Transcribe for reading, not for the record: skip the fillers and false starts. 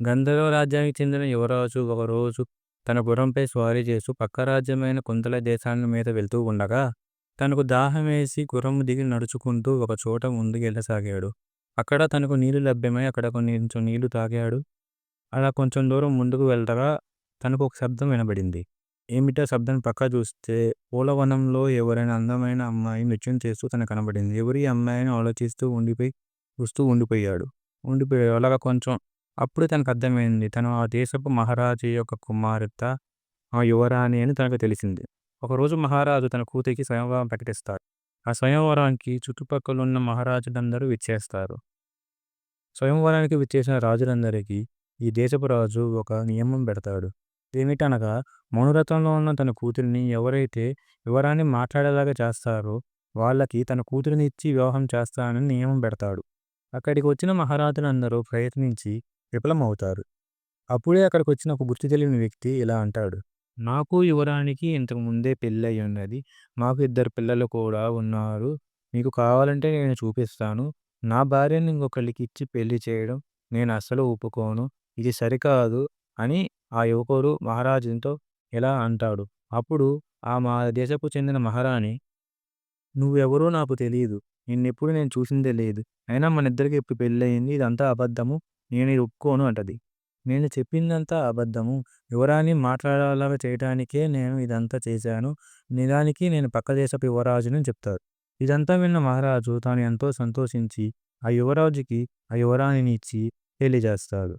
గంధర్వ రాజ్యానికి చెందిన యువరాజు ఒకరోజు తన గుర్రంపై స్వారీ చేస్తూ పక్క రాజ్యమైన కుంతల దేశాన్ని మీద వెళ్తూ ఉండగా, తనకు దాహమేసి గుర్రం దిగి నడుచుకుంటూ ఒక చోట ముందుకెళ్ళసాగాడు. అక్కడ తనకు నీళ్లు లభ్యమై అక్కడ కొంచెం నీళ్లు తాగాడు. అలా కొంచెం దూరం ముందుకు వెళ్తగా తనకు ఒక శబ్దం వినబడింది. ఏమిటా శబ్దం పక్క చూస్తే పూలవనంలో ఎవరైనా అందమైన అమ్మాయి నృత్యం చేస్తూ తనకు కనబడింది. ఎవరి అమ్మాయిని ఆలోచిస్తూ ఉండిపోయాడు. అలాగా కొంచెం అప్పుడు తనకు అర్థమైంది. తను ఆ దేశపు మహారాజు యొక్క కుమార్తె, ఆ యువరాణి అని తనకు తెలిసింది. ఒకరోజు మహారాజు తన కూతురికి స్వయంవరం ప్రకటిస్తాడు. ఆ స్వయంవరానికి చుట్టుపక్కలున్న మహారాజులందరూ విచ్చేస్తారు. స్వయంవరానికి విచ్చేసిన రాజులందరికీ ఈ దేశపు రాజు ఒక నియమం పెడతాడు. ఏమిటనగా, మౌనవ్రతంలో ఉన్న తన కూతురిని ఎవరైతే యువరాణి మాట్లాడేలాగా చేస్తారో వాళ్ళకి తన కూతురిని ఇచ్చి వివాహం చేస్తానని నియమం పెడతాడు. అక్కడికి వచ్చిన మహారాజులందరూ ప్రయత్నించి విఫలమవుతారు. అప్పుడే అక్కడికొచ్చిన ఒక గుర్తు తెలియని వ్యక్తి ఇలా అంటాడు. నాకు యువరానికి ఇంతకు ముందే పెళ్ళయి ఉన్నది. మాకు ఇద్దరు పిల్లలు కూడా ఉన్నారు. మీకు కావాలంటే నేను చూపిస్తాను. నా భార్యని ఇంకొకళ్ళకి ఇచ్చి పెళ్లి చేయడం నేను అస్సలు ఒప్పుకోను. ఇది సరికాదు అని ఆ యువకుడు మహారాజుతో ఇలా అంటాడు. అప్పుడు మా దేశపు చెందిన మహారాణి, నువ్వెవరో నాకు తెలీదు. నిన్నెప్పుడు నేను చూసిందే లేదు. అయినా మనిద్దరికీ ఇప్పుడు పెళ్లయింది. ఇదంతా అబద్ధము. నేనిది ఒప్పుకోను అంటది. నేను చెప్పిందంతా అబద్ధము. యువరాణి మాట్లాడేలాగా చేయటానికే నేను ఇదంతా చేశాను. నిజానికి నేను పక్క దేశపు యువరాజుని అని చెప్తారు. ఇదంతా విన్న మహారాజు తాను ఎంతో సంతోషించి ఆ యువరాజుకి ఆ యువరాణిని ఇచ్చి పెళ్లి చేస్తాడు.